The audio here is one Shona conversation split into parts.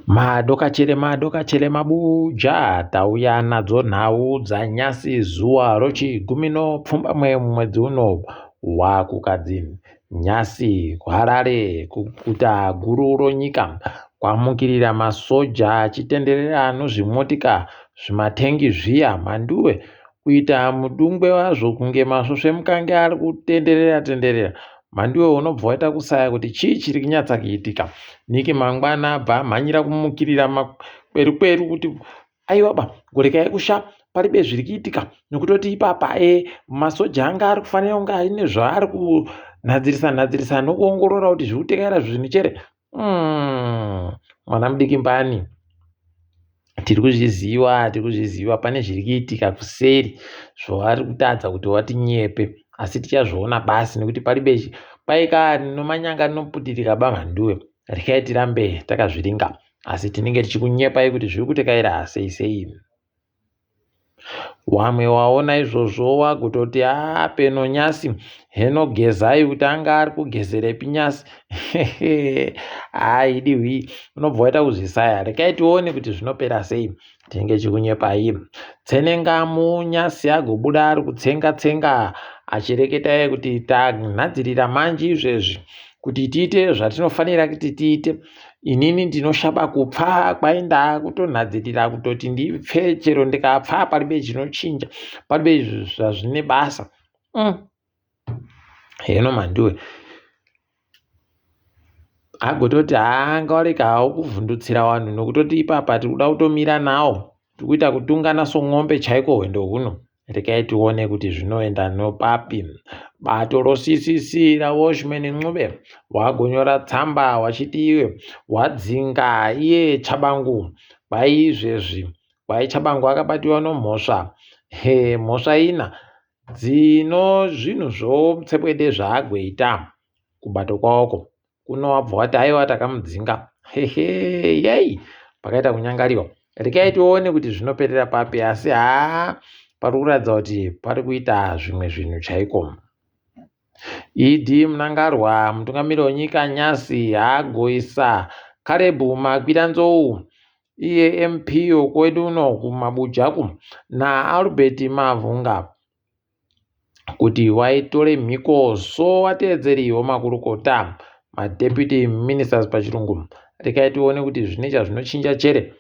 Madokachere mabuja tauya nadzo nhau dzanyasi zuwa rochigumi nopfumbamwe mwedzi uno wakukadzi nyasi kuHarare kuguta guru ronyika kwamukirira masoja achitenderera nozvimotika zvimatengi zviya mhanduwe kuita mudungwe wazvo kunge masvosve mukange ari kutenderera mhanduwe unobva waita kusaya kuti chii chiri kunyatsa kuitika niki mangwana abva amhanyira kumukirira makwerukweru kuti aiwaba gorekai kusha paribe zviri kuitika nokutoti ipapa masoja anga ari kufanira kunge aine zvaari kunhadzirisa nokuongorora kuti zviri kutekera zvinhu chere mwana mudiki mbani tiri kuzviziva pane zviri kuitika kuseri zvavari kutadza kuti wati nyepe asi tichazviona basi nekuti paribe paika nomanyanga noputirika bamhanduwe rekai tirambe takazviringa asi tinenge tichikunyepai kuti zviri kutekaira sei. Wamwe waona izvozvo wagototi peno nyasi heno gezai kuti anga ari kugezerepi nyasi idiwi unobva waita kuzvisaya rekai tione kuti zvinopera sei tinenge tichikunyepai. Tsenengamu nyasi agobuda ari kutsenga achireketa kuti tanhadzirira manji izvezvi kuti tiite zvatinofanira kuti tiite. Inini ndinoshaba kupfa kwainda kutonhadzirira kutoti ndipfe chero ndikapfa paribe chinochinja paribe zvazvine basa heno mhanduwe agototi ngawarekawo kuvhundutsira vanhu nokutoti ipapa tiri kuda kutomira nawo tiri kuita kutungana somwombe chaiko hwendo huno rekai tione kuti zvinoenda nopapi. Bato roCCC raWatchman Ncube wagonyora tsamba wachiti iwe wadzinga iye Chabangu izvezvi Chabangu akabatiwa nomhosva mhosva ina dzino zvinhu zvomupfepwede zvaagoita kubato kwawoko kuno wabva wati aiwa takamudzinga yei pakaita kunyangariwa. Rekai tione kuti zvinoperera papi asi pari kuratidza kuti pari kuita zvimwe zvinhu chaiko. Idi Mnangarwa mutungamiri wenyika nyasi agoisa Caleb Makwiranzou iye MP wokwedu uno kumabujaku naAlbert Mavhunga kuti waitore mhiko wateedzeriwo makurukota maDeputy Ministers pachirungu. Rekai tione kuti zvine chazvinochinja chere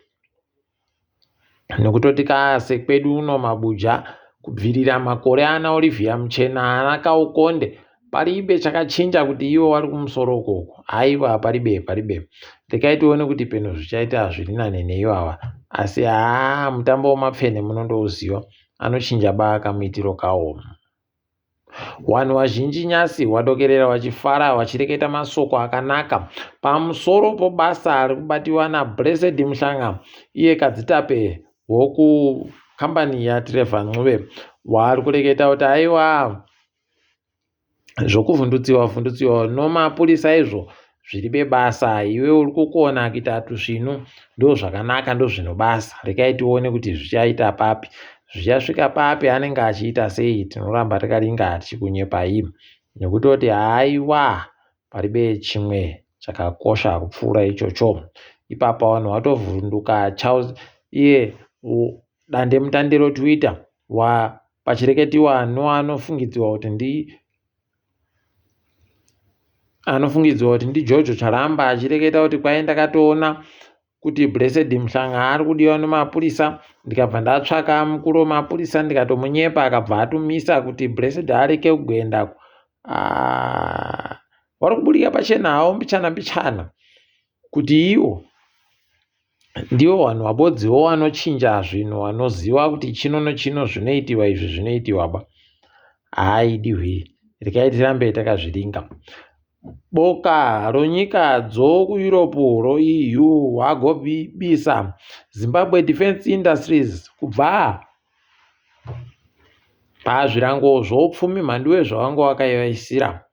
nokutoti sekwedu uno mabuja kubvirira makore ana Olivia Muchena ana Kaukonde paribe chakachinja kuti ivo vari kumusoro ukoko aiwa paribe. Rekai tione kuti peno zvichaita zviri nane neivava asi mutambo wemapfene munondouziva anochinja kamuitiro kawo. Vanhu vazhinji nyasi wadokerera wachifara wachireketa masoko akanaka pamusoro pobasa ari kubatiwa naBlessed Mhlanga iye kadzitape wokukambani yaTrevor Ncube waari kureketa kuti aiwa zvokuvhundutsiwa nomapurisa izvo zviri bebasa iwe uri kukona kuita tuzvinu ndo zvakanaka ndo zvinobasa. Rekai tione kuti zvichaita papi zvichasvika papi anenge achiita sei. Tinoramba takaringa tichikunyepai nekutoti aiwa paribe chimwe chakakosha kupfuura ichocho. Ipapa vanhu vatovhunduka Charles iye dande mutande roTwitter pachireketiwa anofungidziwa kuti ndiJojo Charamba achireketa kuti kwai ndakatoona kuti Blessed Mhlanga ari kudiwa nemapurisa ndikabva ndatsvaka mukuru wemapurisa ndikatomunyepa akabva atumisa kuti Blessed areke kugoendako. Vari kuburika pachena havo mbichana kuti ivo ndivo vanhu vabodziwo vanochinja zvinhu vanoziva kuti chino nechino zvinoitiwa izvi zvinoitiwa diwi rekai tirambe takazviringa. Boka ronyika dzokuEurope roEU wagobisa Zimbabwe Defence Industries kubva pazvirango zvoupfumi mhanduwe zvavanga wakaivaisira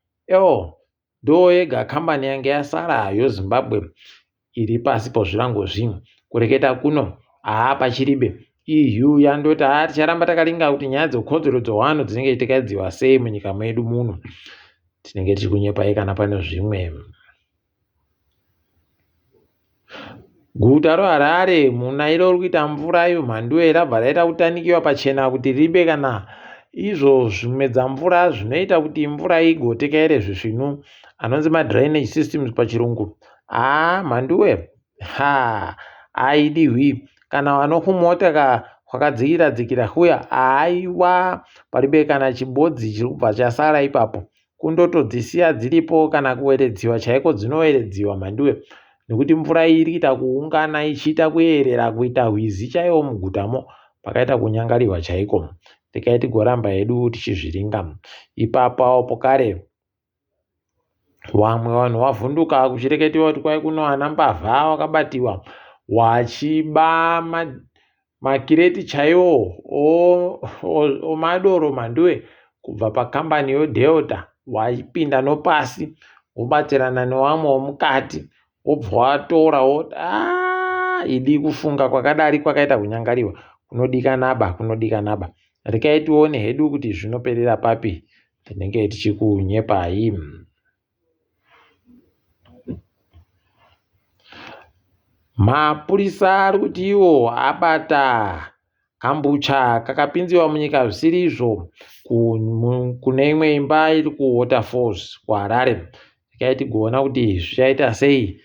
ndo yega kambani yange yasara yoZimbabwe iri pasi pozvirango zvimwe kureketa kuno pachiribe EU yandoti ticharamba takaringa kuti nyaya dzekodzero dzevanhu dzinenge dzichitekedziwa sei munyika medu muno. Tinenge tichikunyepai kana pane zvimwe. Guta reHarare muna iro kuita mvura iyo mhanduwe rabva raita kutanikiwa pachena kuti ribe kana izvo zvimedza mvura zvinoita kuti mvura igotekeire zvisvinu anonzi madrainage systems pachirungu. Mhanduwe aidiwi kana wanokumota kwakadzikira dzikira kuya aiwa paribe kana chibodzi chiri kubva chasara ipapo kundotodzisiya dziripo kana kuweredziwa chaiko dzinoweredziwa mhanduwe nekuti mvura iyi iri kuita kuungana ichiita kuyerera kuita hwizi chaiwo mugutamo pakaita kunyangariwa chaiko tikai tigoramba hedu tichizviringa ipapo pokare wamwe vanhu wavhunduka kuchireketiwa kuti kwai kuno ana mbavha wakabatiwa wachiba makireti chaiwo omadoro mhanduwe kubva pakambani yoDelta waipinda nopasi wobatirana newamwe womukati wobva watora idi kufunga kwakadari kwakaita kunyangariwa kunodikanaba rekai tione hedu kuti zvinoperera papi tinenge tichikunyepai. Mapurisa ari kuti iwo abata kambucha kakapinziwa munyika zvisirizvo kune imwe imba iri kuWaterfalls kuHarare. Rekai tigoona kuti zvichaita sei.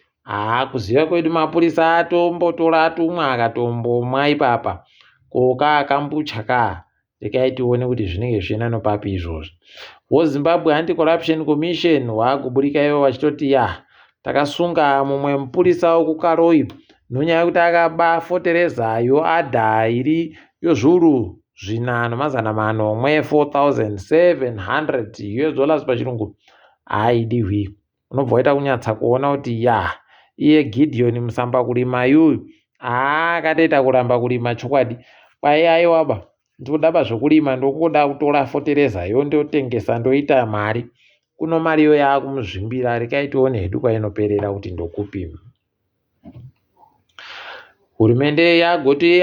Kuziva kwedu mapurisa atombotora atumwa akatombomwa ipapa koka kambucha rekai tione kuti zvinenge zvichienda papi izvozvo. WoZimbabwe Anti-Corruption Commission waakuburika ivo vachitoti takasunga mumwe mupurisa wekuKaroi nonyaya yekuti akaba foterezayo adha iri yozviuru 4,400 $4,700 pachirungu aidiwi. Unobva waita kunyatsa kuona kuti iye Gideon Musamba kurima yuyu akatoita kuramba kurima chokwadi kwai aiwaba ndodaba zvokurima ndokuda kutora foterezayo ndotengesa ndoita mari kuno mariyo yakumuzvimbira. Rekai tione hedu kwainoperera kuti ndokupi. Hurumende yagoti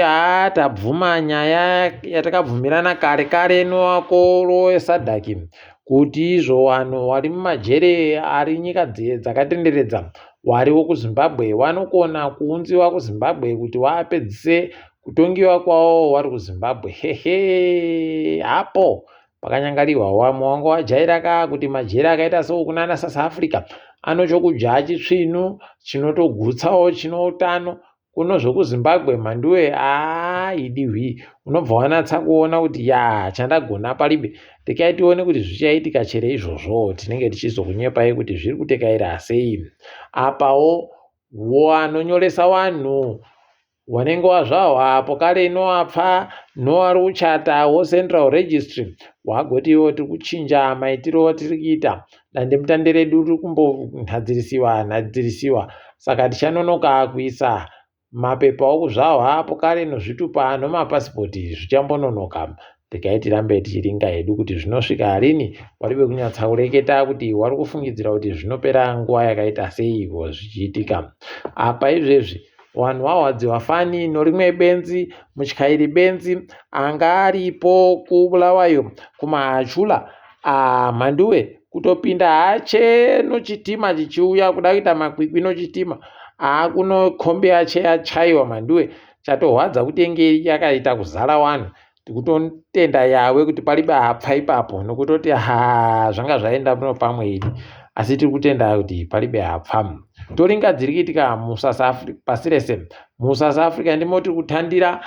tabvuma nyaya yatakabvumirana kare noakoro eSADC kuti izvo vanhu vari mumajere ari nyika dzakatenderedza wariwo kuZimbabwe vanokona kuunziwa kuZimbabwe kuti wapedzise kutongiwa kwavo wari kuZimbabwe. Hapo pakanyangariwa wamwe wanga wajaira kuti majere akaita sekunana South Africa anochokudya chitsvinu chinotogutsawo chino utano kuno zvokuZimbabwe mhanduwe idiwi. Unobva wanatsa kuona kuti chandagona paribe. Rekai tione kuti zvichaitika chere izvozvo tinenge tichizokunyepai kuti zviri kutekaira sei. Apawo wanonyoresa vanhu wanenge wazvahwa pokare inowapfa nowari kuchata woCentral Registry wagotiwo tiri kuchinja maitiro tiri kuita dandemutande redu riri kumbonhadzirisiwa saka tichanonoka kuisa mapepa okuzvahwa pokare nozvitupa nomapasipoti zvichambononoka. Rekai tirambe tichiringa hedu kuti zvinosvika rini waribe kunyatsa kureketa kuti wari kufungidzira kuti zvinopera nguva yakaita sei zvichiitika. Apa izvezvi vanhu vahwadziwa fani norimwe benzi mutyairi benzi anga aripo kubulawayo kumahachula mhanduwe kutopinda hache nochitima chichiuya kuda kuita makwikwi nochitima kunokombe achaiwa mhanduwe chatohwadza kutengeri yakaita kuzara vanhu tikutotenda yawe kuti paribe hapfa ipapo nokutoti zvanga zvaenda muno pamwe idi asi tiri kutenda kuti paribe hapfa. Toringa dziri kuitika pasi rese muSouth Africa ndimo tiri kutandira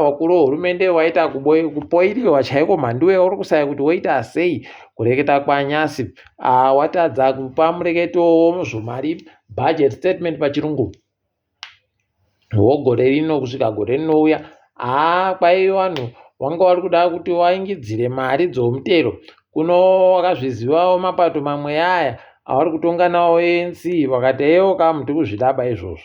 wakuru wehurumende waita kupoiriwa chaiko mhanduwe uri kusaya kuti woita sei kureketa kwanyasi watadza kupa mureketo womuzvomari budget statement pachirungu wogore rino kusvika gore rinouya kwai vanhu wanga vari kuda kuti waingidzire mari dzomutero kuno wakazvizivawo mapato mamwe avari kutonga nawo ANC vakati muti kuzvidaba izvozvo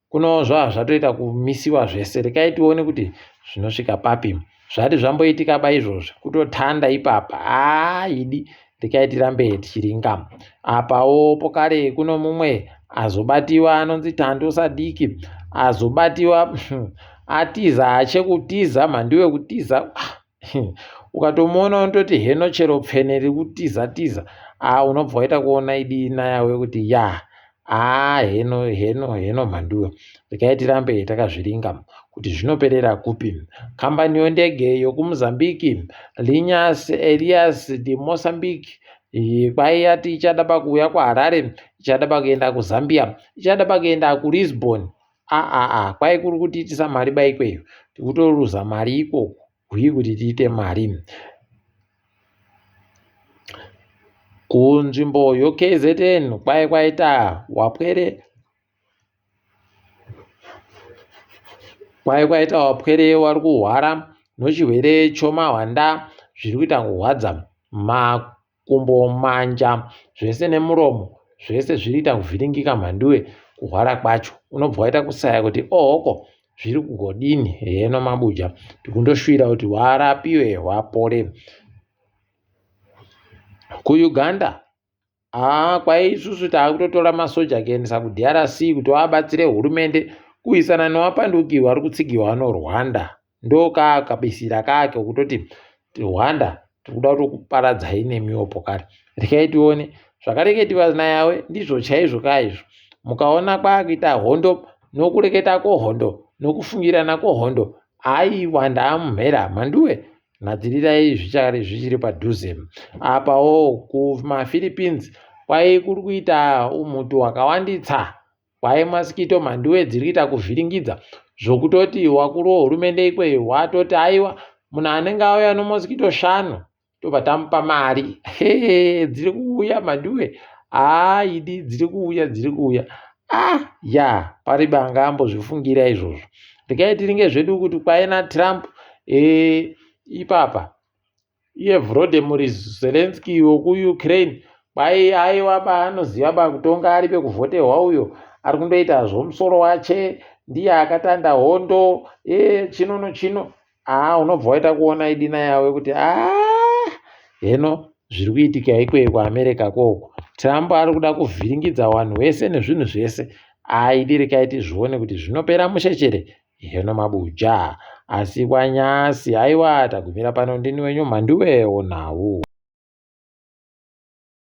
kuno zvatoita kumisiwa zvese. Rekai tione kuti zvinosvika papi. Zvati zvamboitika izvozvo kutotanda ipapa idi. Rekai tirambe tichiringa. Apawo pokare kuno mumwe azobatiwa anonzi Tando Sadiki azobatiwa atiza achekutiza mhanduwe kutiza ukatomuona unototi chero pfene riri kutiza unobva waita kuona idi nayawe kuti Heno mhanduyo, rekai tirambe takazviringa kuti zvinoperera kupi. Kambani yondege yokumozambiki Linhas Elias de Mozambique kwaiyati ichada pakuuya kuHarare, ichada pakuenda kuZambia, ichada pakuenda kuLisbon. Kwai kuri kutiitisa mari baikweyo, tikutoruza mari ikoko hwi kuti tiite mari. Kunzvimbo yoKZN kwai kwaita wapwere wari kuhwara nochirwere chomahwanda, zviri kuita kurwadza makumbo, manja, zvese nemuromo, zvese zviri kuita kuvhiringika mhanduwe. Kuhwara kwacho unobva waita kusaya kuti ohoko zviri kugodini. Heno mabuja, tikundoshuwira kuti warapiwe wapore. KuUganda kwai isusu taakutotora masoja kuendesa kuDRC kuti vabatsire hurumende kuisana nevapanduki vari kutsigiwa noRwanda. Ndokakabisira kake kutoti Rwanda tikuda kutokuparadzai nemiwo pokare. Rekai tione zvakareketiwa nayawe ndizvo chaizvo kaizvo. Mukaona kwakuita hondo nokureketa kwohondo nokufungirana kwohondo, aiwa ndaamumhera mhanduwe. Nadzirirai zvichiri padhuze. Apawo kumaPhilippines kwai kuri kuita umhutu wakawanditsa, kwai masikito mhanduwe dziri kuita kuvhiringidza zvokutoti wakuru wehurumende ikweyo watoti aiwa munhu anenge auya nomosikito 5 tobva tamupa mari. Dziri kuuya mhanduwe, idi dziri kuuya. Pari banga ambozvifungira izvozvo. Rekai tiringe zvedu kuti kwaina Trump ipapa iye Volodymyr Zelensky wokuUkraine, kwai aiwa paanoziva pakutonga ari pekuvhoterwa uyo ari kundoita zvomusoro wache, ndiye akatanda hondo chino. Unobva waita kuona idina yawe kuti heno zviri kuitika ikweyo kuAmerica koko. Trump ari kuda kuvhiringidza vanhu vese nezvinhu zvese. Idi rekai tizvione kuti zvinopera mushechere. Heno mabuja, asi kwanyasi aiwa tagumira pano ndini wenyu mhanduwe onawu.